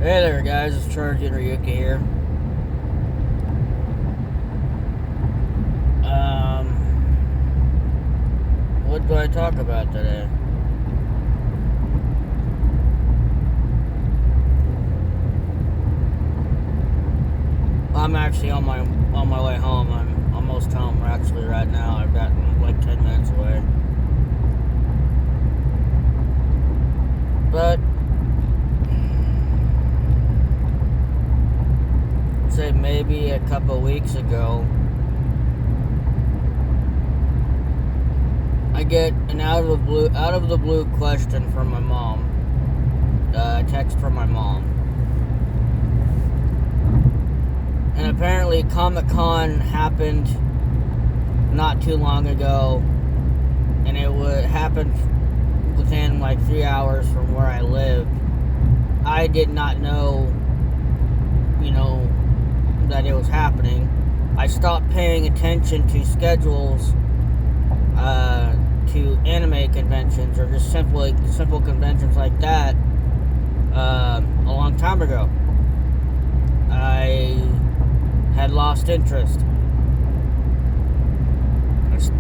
Hey there, guys. It's Charge Ryuki here. What do I talk about today? I'm actually on my way home. I'm almost home. Actually, right now, I've gotten like 10 minutes away. But say maybe a couple weeks ago, I get an out of the blue question from my mom. A text from my mom. And apparently Comic-Con happened not too long ago, and it happened within like 3 hours from where I lived. I did not know, that it was happening. I stopped paying attention to schedules, to anime conventions, or just simple conventions like that, a long time ago. I had lost interest. As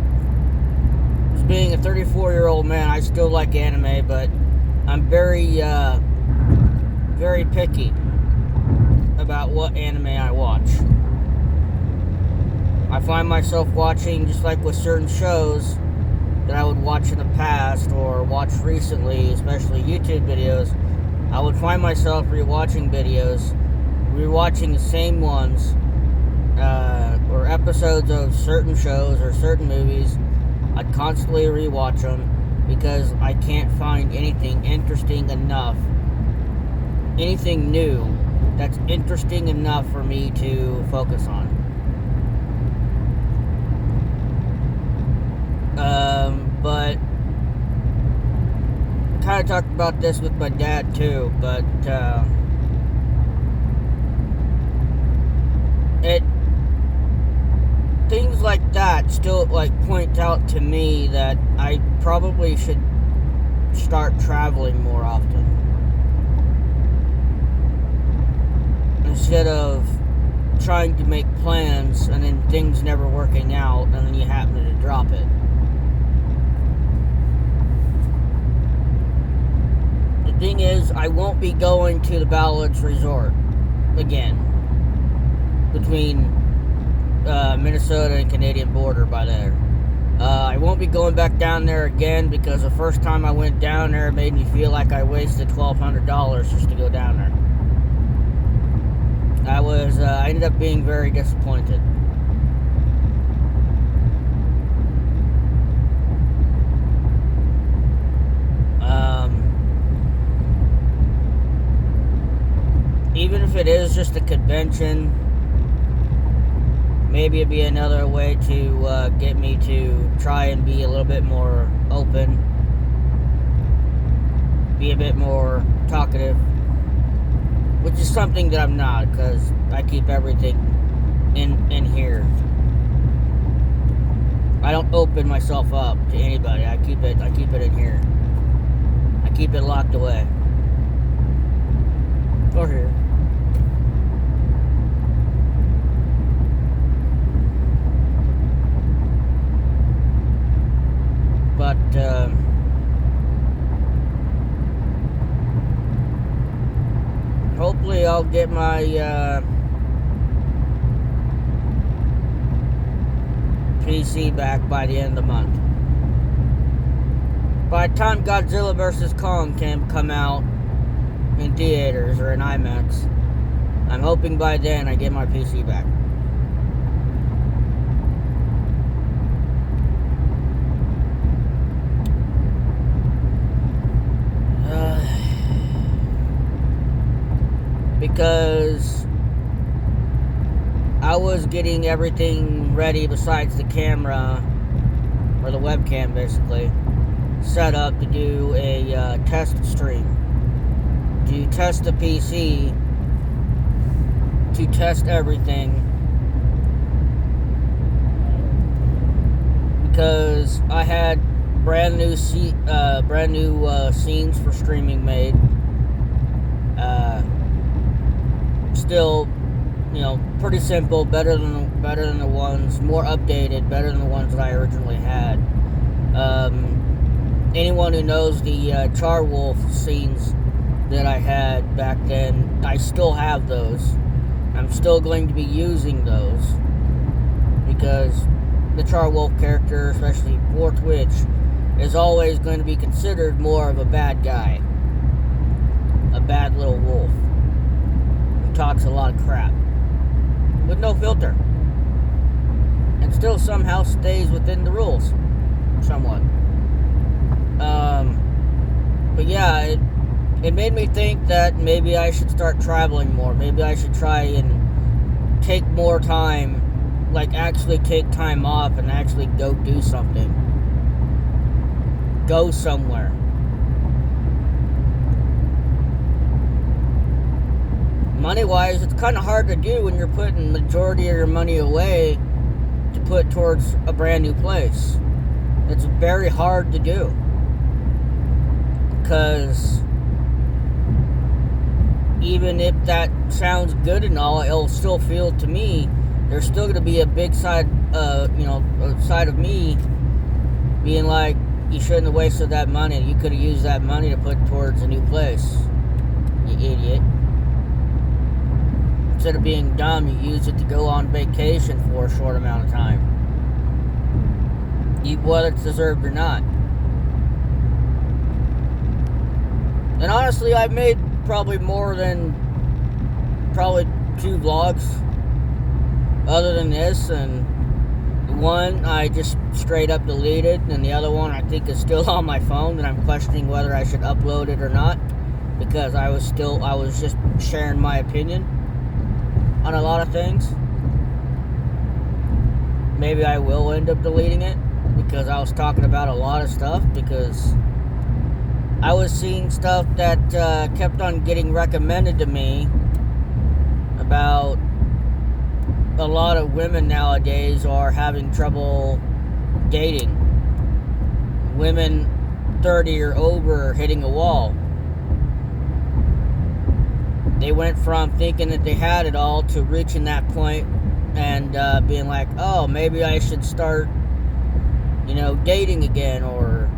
being a 34-year-old man, I still like anime, but I'm very picky about what anime I watch. I find myself watching, just like with certain shows that I would watch in the past or watch recently, especially YouTube videos, I would find myself rewatching the same ones, or episodes of certain shows or certain movies. I'd constantly rewatch them because I can't find anything interesting enough, anything new that's interesting enough for me to focus on. But kind of talked about this with my dad too, but things like that still point out to me that I probably should start traveling more often instead of trying to make plans and then things never working out and then you happen to drop it. The thing is, I won't be going to the Ballards Resort again between Minnesota and Canadian border by there. I won't be going back down there again because the first time I went down there, it made me feel like I wasted $1,200 just to go down there. I ended up being very disappointed. Even if it is just a convention, maybe it'd be another way to get me to try and be a little bit more open, be a bit more talkative, which is something that I'm not, because I keep everything in here. I don't open myself up to anybody. I keep it in here. I keep it locked away. Or here. But hopefully I'll get my PC back by the end of the month. By the time Godzilla vs. Kong can come out in theaters or in IMAX, I'm hoping by then I get my PC back. Because I was getting everything ready besides the camera, or the webcam basically, set up to do a test stream, to test the PC, to test everything, because I had brand new scenes for streaming made. still, pretty simple, better than the ones, more updated, better than the ones that I originally had. Anyone who knows the Charwolf scenes that I had back then, I still have those. I'm still going to be using those because the Charwolf character, especially for Twitch, is always going to be considered more of a bad guy. A bad little wolf who talks a lot of crap with no filter and still somehow stays within the rules somewhat. But yeah, it made me think that maybe I should start traveling more. Maybe I should try and take more time, like actually take time off and actually go do something. Go somewhere. Money-wise, it's kind of hard to do when you're putting majority of your money away to put towards a brand new place. It's very hard to do. Because even if that sounds good and all, it'll still feel to me, there's still going to be a big side, side of me being like, you shouldn't have wasted that money. You could have used that money to put towards a new place. You idiot. Instead of being dumb, you use it to go on vacation for a short amount of time. Whether it's deserved or not. And honestly, I've made probably more than 2 vlogs other than this, and one I just straight up deleted, and the other one I think is still on my phone, and I'm questioning whether I should upload it or not, because I was just sharing my opinion on a lot of things. Maybe I will end up deleting it, because I was talking about a lot of stuff, because I was seeing stuff that kept on getting recommended to me about a lot of women nowadays are having trouble dating. Women 30 or over are hitting a wall. They went from thinking that they had it all to reaching that point and being like, oh, maybe I should start, dating again, or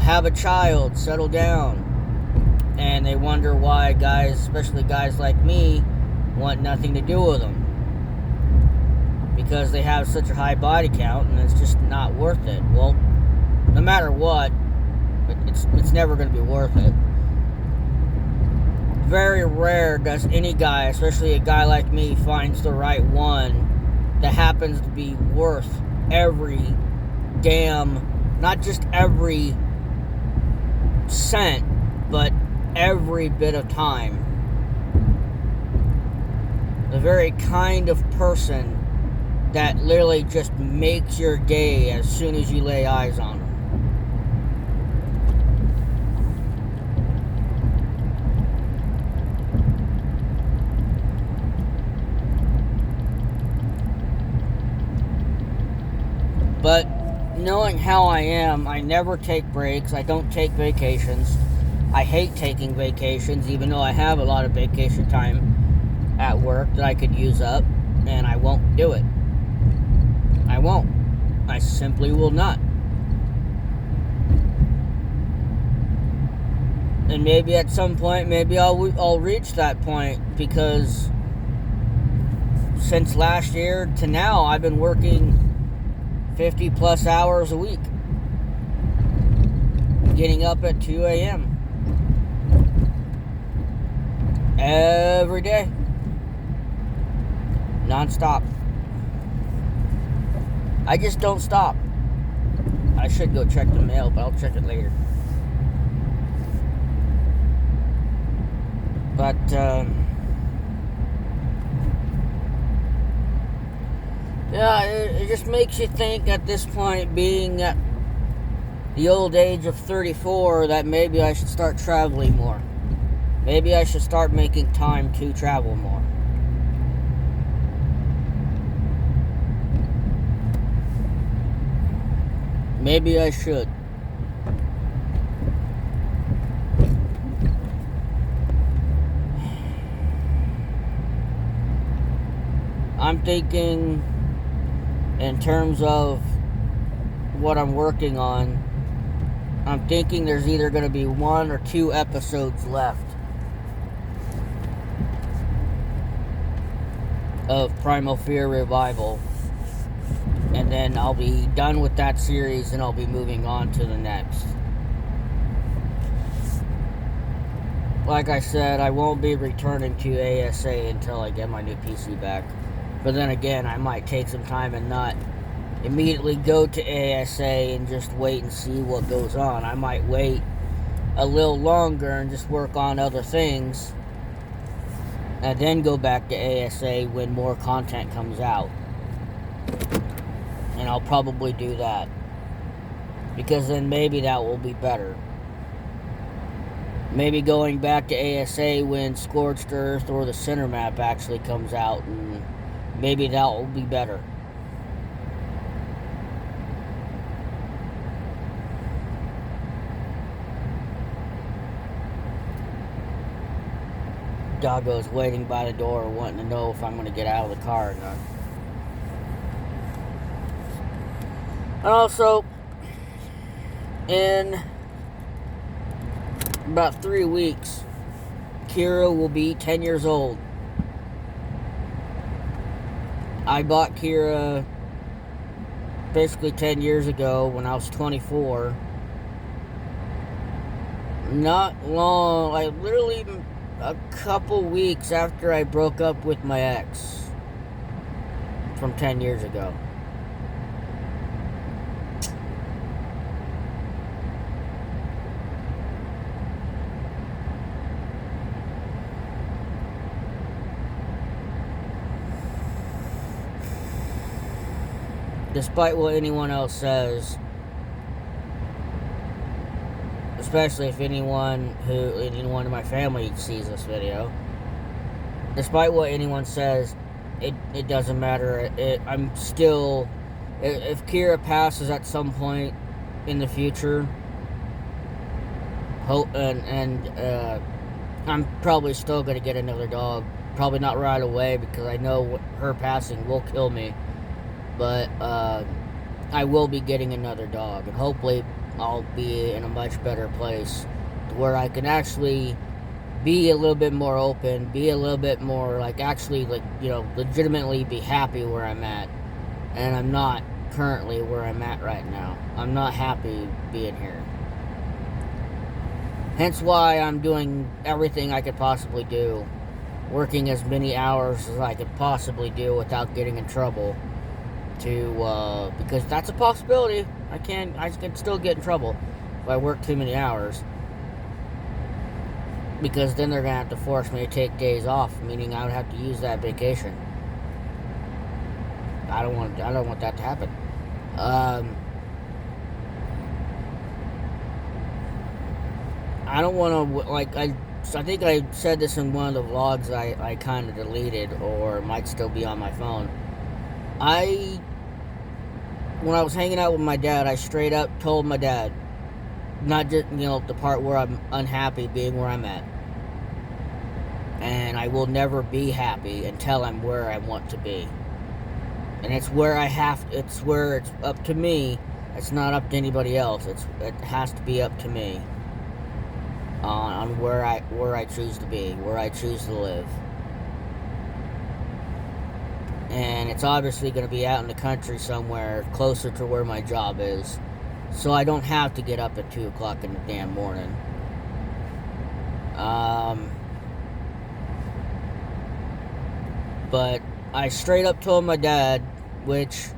have a child, settle down. And they wonder why guys, especially guys like me, want nothing to do with them. Because they have such a high body count and it's just not worth it. Well, no matter what, it's never going to be worth it. Very rare does any guy, especially a guy like me, finds the right one that happens to be worth every damn, not just every cent, but every bit of time. The very kind of person that literally just makes your day as soon as you lay eyes on them. But knowing how I am, I never take breaks. I don't take vacations. I hate taking vacations, even though I have a lot of vacation time at work that I could use up, and I won't do it. I won't. I simply will not. And maybe at some point, maybe I'll reach that point, because since last year to now, I've been working 50 plus hours a week, getting up at 2 a.m. every day, non-stop. I just don't stop. I should go check the mail, but I'll check it later. But yeah, it just makes you think at this point, being at the old age of 34, that maybe I should start traveling more. Maybe I should start making time to travel more. Maybe I should. I'm thinking in terms of what I'm working on, I'm thinking there's either going to be 1 or 2 episodes left of Primal Fear Revival. And then I'll be done with that series and I'll be moving on to the next. Like I said, I won't be returning to ASA until I get my new PC back. But then again, I might take some time and not immediately go to ASA and just wait and see what goes on. I might wait a little longer and just work on other things and then go back to ASA when more content comes out. And I'll probably do that, because then maybe that will be better. Maybe going back to ASA when Scorched Earth or the Center Map actually comes out, and maybe that will be better. Doggo's waiting by the door wanting to know if I'm going to get out of the car or not. And also, in about 3 weeks, Kira will be 10 years old. I bought Kira basically 10 years ago when I was 24. Not long, like literally a couple weeks after I broke up with my ex from 10 years ago. Despite what anyone else says, especially if anyone in my family sees this video, despite what anyone says, it doesn't matter. I'm still, if Kira passes at some point in the future, I'm probably still gonna get another dog. Probably not right away, because I know her passing will kill me. But I will be getting another dog, and hopefully I'll be in a much better place where I can actually be a little bit more open, be a little bit more actually legitimately be happy where I'm at. And I'm not currently where I'm at right now. I'm not happy being here. Hence why I'm doing everything I could possibly do, working as many hours as I could possibly do without getting in trouble. Because that's a possibility. I can still get in trouble if I work too many hours. Because then they're gonna have to force me to take days off, meaning I would have to use that vacation. I don't want that to happen. I don't want to, I think I said this in one of the vlogs I kind of deleted, or might still be on my phone. When I was hanging out with my dad, I straight up told my dad, not just, the part where I'm unhappy being where I'm at. And I will never be happy until I'm where I want to be. And it's where it's up to me. It's not up to anybody else. It has to be up to me. On where I choose to be, where I choose to live. And it's obviously going to be out in the country somewhere closer to where my job is, so I don't have to get up at 2 o'clock in the damn morning. But I straight up told my dad, which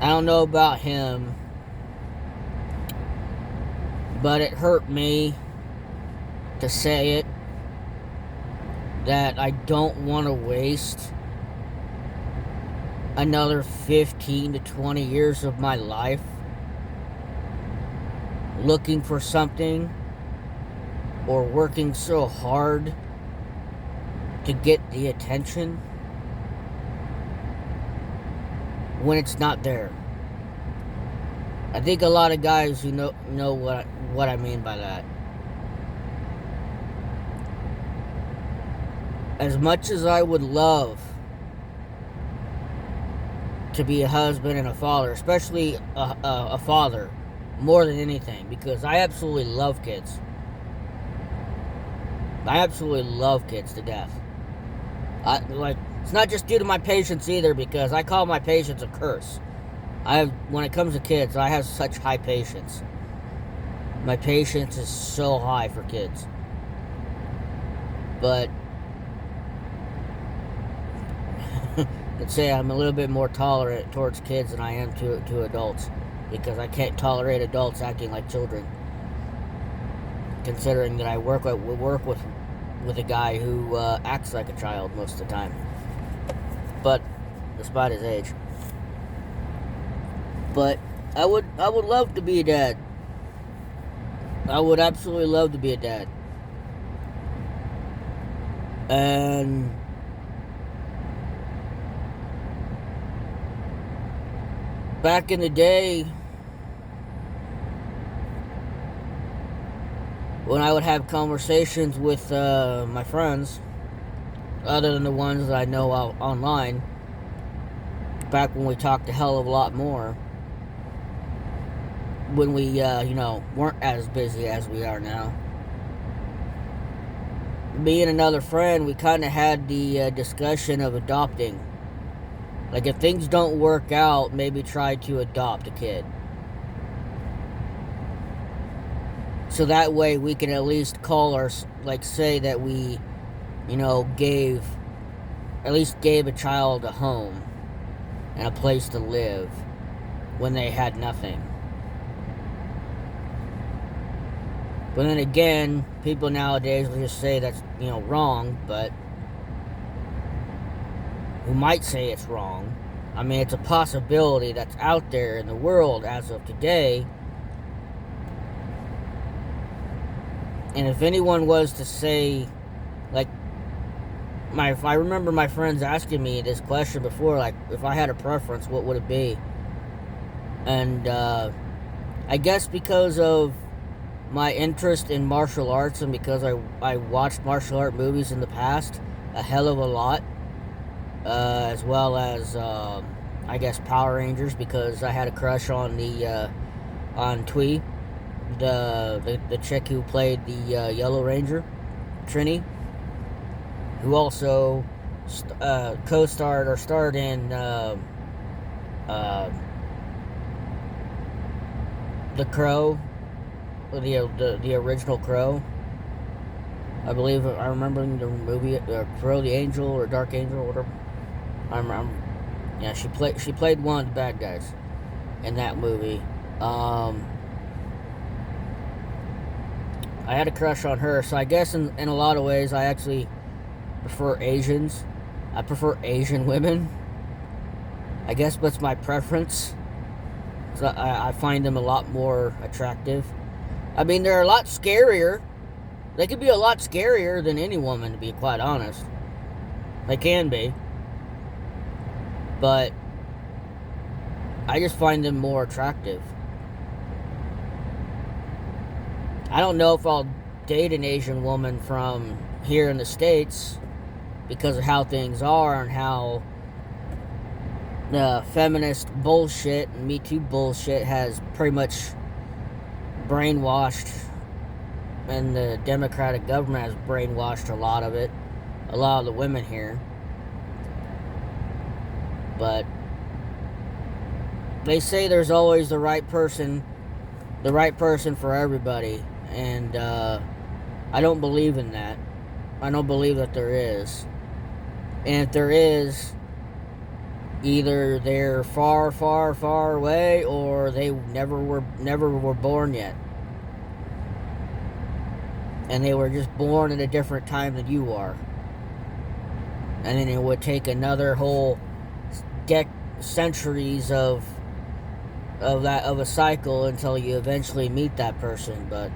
I don't know about him, but it hurt me to say it, that I don't want to waste another 15 to 20 years of my life looking for something or working so hard to get the attention when it's not there. I think a lot of guys who know what I mean by that. As much as I would love to be a husband and a father, especially a father, more than anything, because I absolutely love kids. I absolutely love kids to death. It's not just due to my patience either, because I call my patience a curse. When it comes to kids, I have such high patience. My patience is so high for kids. But let's say I'm a little bit more tolerant towards kids than I am to adults, because I can't tolerate adults acting like children. Considering that I work with a guy who acts like a child most of the time, but despite his age. But I would love to be a dad. I would absolutely love to be a dad. And back in the day, when I would have conversations with my friends, other than the ones that I know online, back when we talked a hell of a lot more, when we, weren't as busy as we are now. Me and another friend, we kind of had the discussion of adopting. Like, if things don't work out, maybe try to adopt a kid. So that way we can at least say that we, gave a child a home and a place to live when they had nothing. But then again, people nowadays will just say that's, wrong, but who might say it's wrong. I mean, it's a possibility that's out there in the world as of today. And if anyone was to say, I remember my friends asking me this question before, like, if I had a preference, what would it be? And I guess because of my interest in martial arts, and because I watched martial art movies in the past a hell of a lot, as well as I guess Power Rangers, because I had a crush on on Twee, the chick who played the Yellow Ranger, Trini, who also co-starred or starred in The Crow, the original Crow. I believe I remember the movie Crow the Angel or Dark Angel or whatever. Yeah, she played one of the bad guys in that movie. I had a crush on her, so I guess in a lot of ways I actually prefer Asians. I prefer Asian women. I guess that's my preference. So I find them a lot more attractive. I mean, they're a lot scarier. They could be a lot scarier than any woman, to be quite honest. They can be. But I just find them more attractive. I don't know if I'll date an Asian woman from here in the States because of how things are and how the feminist bullshit and Me Too bullshit has pretty much brainwashed, and the Democratic government has brainwashed a lot of the women here. But they say there's always the right person for everybody, and I don't believe in that. I don't believe that there is. And if there is, either they're far, far, far away, or they never were born yet. And they were just born at a different time than you are. And then it would take another whole centuries of a cycle until you eventually meet that person. But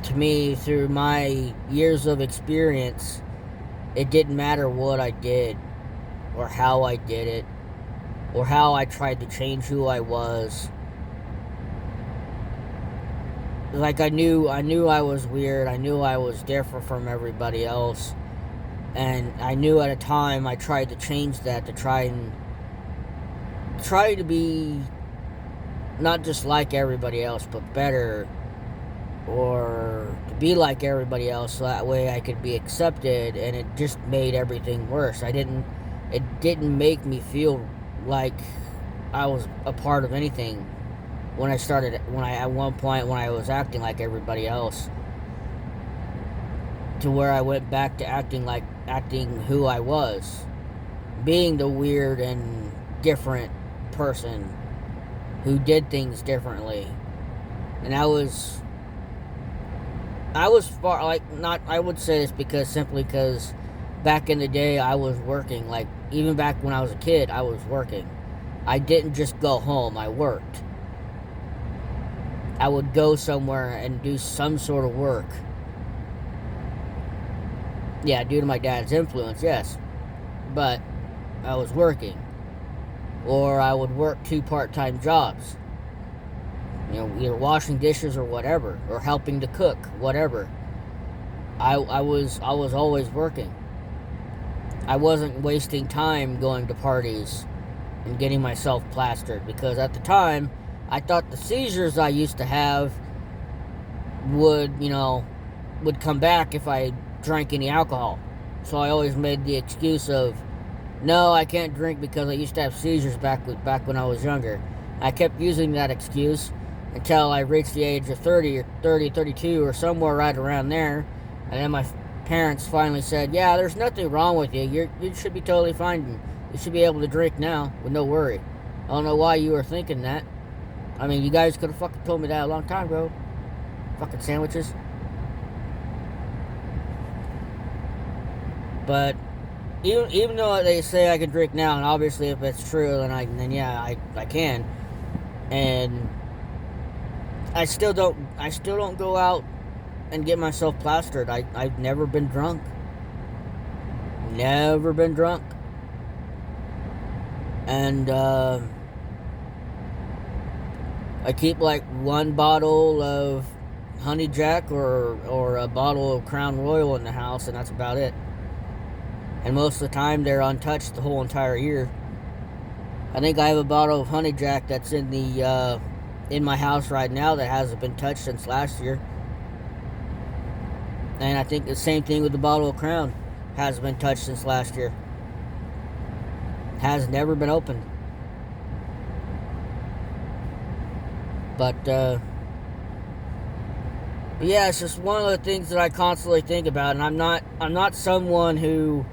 to me, through my years of experience, it didn't matter what I did, or how I did it, or how I tried to change who I was. Like, I knew I was weird. I knew I was different from everybody else. And I knew at a time I tried to change that to try to be not just like everybody else, but better, or to be like everybody else, so that way I could be accepted, and it just made everything worse. It didn't make me feel like I was a part of anything at one point when I was acting like everybody else, to where I went back to acting who I was, being the weird and different person who did things differently. And I was far, like, not, I would say this simply because back in the day I was working. Like, even back when I was a kid, I was working. I didn't just go home, I worked. I would go somewhere and do some sort of work. Yeah, due to my dad's influence, yes. But I was working. Or I would work 2 part-time jobs. Either washing dishes or whatever, or helping to cook, whatever. I was always working. I wasn't wasting time going to parties and getting myself plastered, because at the time I thought the seizures I used to have would come back if I drank any alcohol. So I always made the excuse of, no, I can't drink because I used to have seizures back when I was younger. I kept using that excuse until I reached the age of 32, or somewhere right around there. And then my parents finally said, yeah, there's nothing wrong with you. You should be totally fine. You should be able to drink now with no worry. I don't know why you were thinking that. I mean, you guys could have fucking told me that a long time ago. Fucking sandwiches. But even though they say I can drink now, and obviously if it's true, then yeah, I can. And I still don't go out and get myself plastered. I've never been drunk. Never been drunk. And I keep like 1 bottle of Honey Jack or a bottle of Crown Royal in the house, and that's about it. And most of the time they're untouched the whole entire year. I think I have a bottle of Honey Jack that's in my house right now that hasn't been touched since last year. And I think the same thing with the bottle of Crown. Hasn't been touched since last year. Has never been opened. But yeah, it's just one of the things that I constantly think about, and I'm not someone who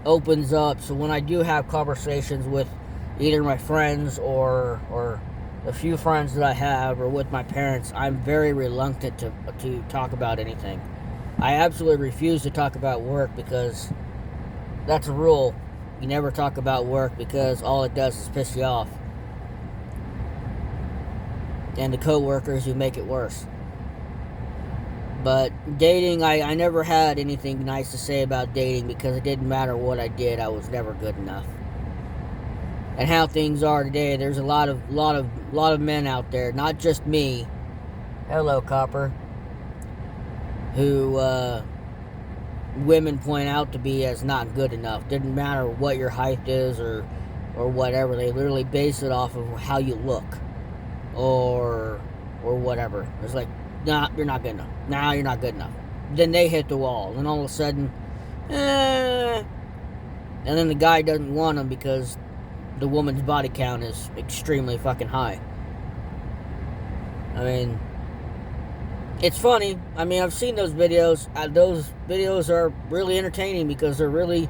opens up. So when I do have conversations with either my friends or the few friends that I have, or with my parents, I'm very reluctant to talk about anything. I absolutely refuse to talk about work, because that's a rule. You never talk about work, because all it does is piss you off. And the co-workers who make it worse. But dating, I never had anything nice to say about dating, because it didn't matter what I did, I was never good enough. And how things are today, there's a lot of men out there, not just me. Hello, Copper. Who women point out to be as not good enough. Didn't matter what your height is or whatever. They literally base it off of how you look, or whatever. It's like, nah, you're not good enough. Nah, you're not good enough. Then they hit the wall, and all of a sudden, and then the guy doesn't want them because the woman's body count is extremely fucking high. I mean, it's funny. I mean, I've seen those videos. Those videos are really entertaining, because they're really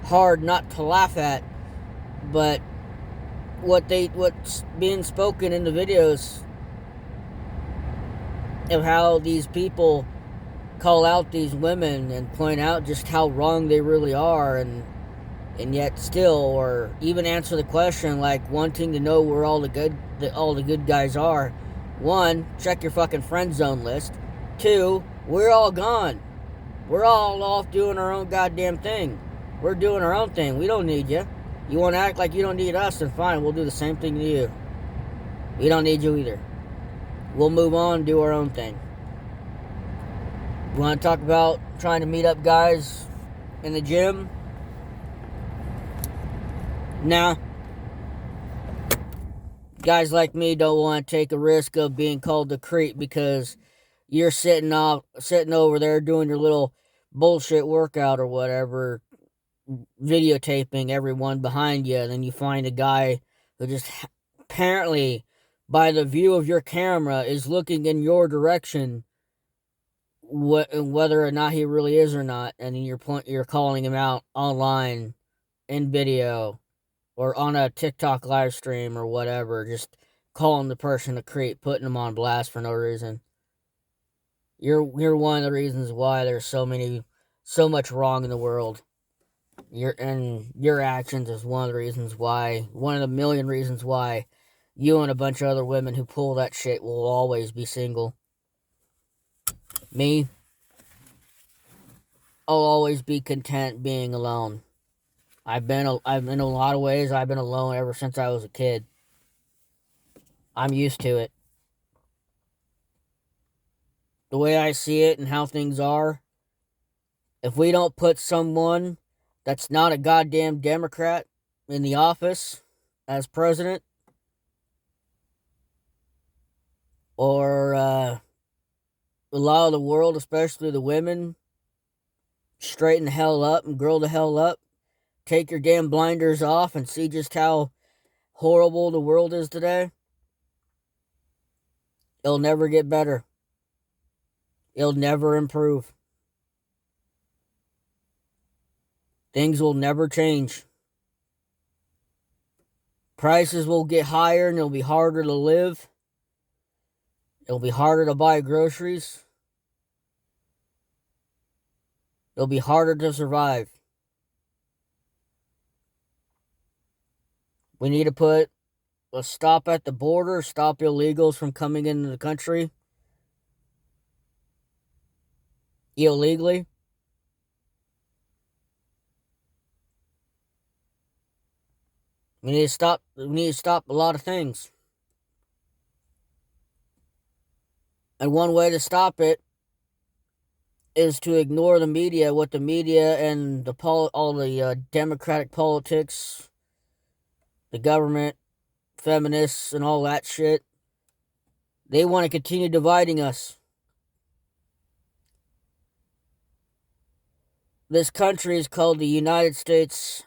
hard not to laugh at. But what's being spoken in the videos of how these people call out these women and point out just how wrong they really are, and yet still, or even answer the question, like wanting to know where all the good guys are. 1, check your fucking friend zone list. 2, we're all gone. We're all off doing our own goddamn thing. We're doing our own thing. We don't need you. You want to act like you don't need us, then fine, we'll do the same thing to you. We don't need you either. We'll move on, do our own thing. You want to talk about trying to meet up guys in the gym. Now, guys like me don't want to take a risk of being called a creep because you're sitting over there doing your little bullshit workout or whatever, videotaping everyone behind you, and then you find a guy who just apparently, by the view of your camera, is looking in your direction, whether or not he really is or not, and you're calling him out online in video or on a TikTok live stream or whatever, just calling the person a creep, putting them on blast for no reason. You're one of the reasons why there's so much wrong in the world. Your actions is one of the reasons why, one of the million reasons why you and a bunch of other women who pull that shit will always be single. Me, I'll always be content being alone. I've in a lot of ways, I've been alone ever since I was a kid. I'm used to it. The way I see it and how things are, if we don't put someone that's not a goddamn Democrat in the office as president, or allow the world, especially the women, straighten the hell up and grow the hell up, take your damn blinders off and see just how horrible the world is today, it'll never get better. It'll never improve. Things will never change. Prices will get higher and it'll be harder to live. It'll be harder to buy groceries. It'll be harder to survive. We need to put a stop at the border, stop illegals from coming into the country illegally. We need to stop a lot of things. And one way to stop it is to ignore the media, what the media and all the democratic politics, the government, feminists, and all that shit. They want to continue dividing us. This country is called the United States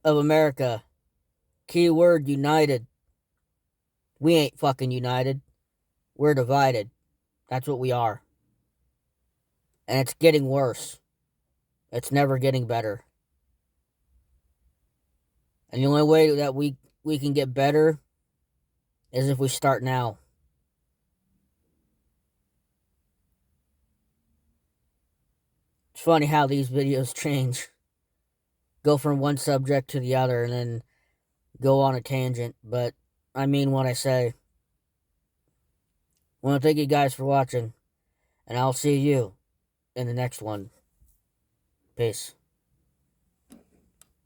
of America. Keyword united. We ain't fucking united. We're divided. That's what we are. And it's getting worse. It's never getting better. And the only way that we can get better is if we start now. It's funny how these videos change. Go from one subject to the other and then go on a tangent. But I mean what I say. I want to thank you guys for watching. And I'll see you in the next one. Peace.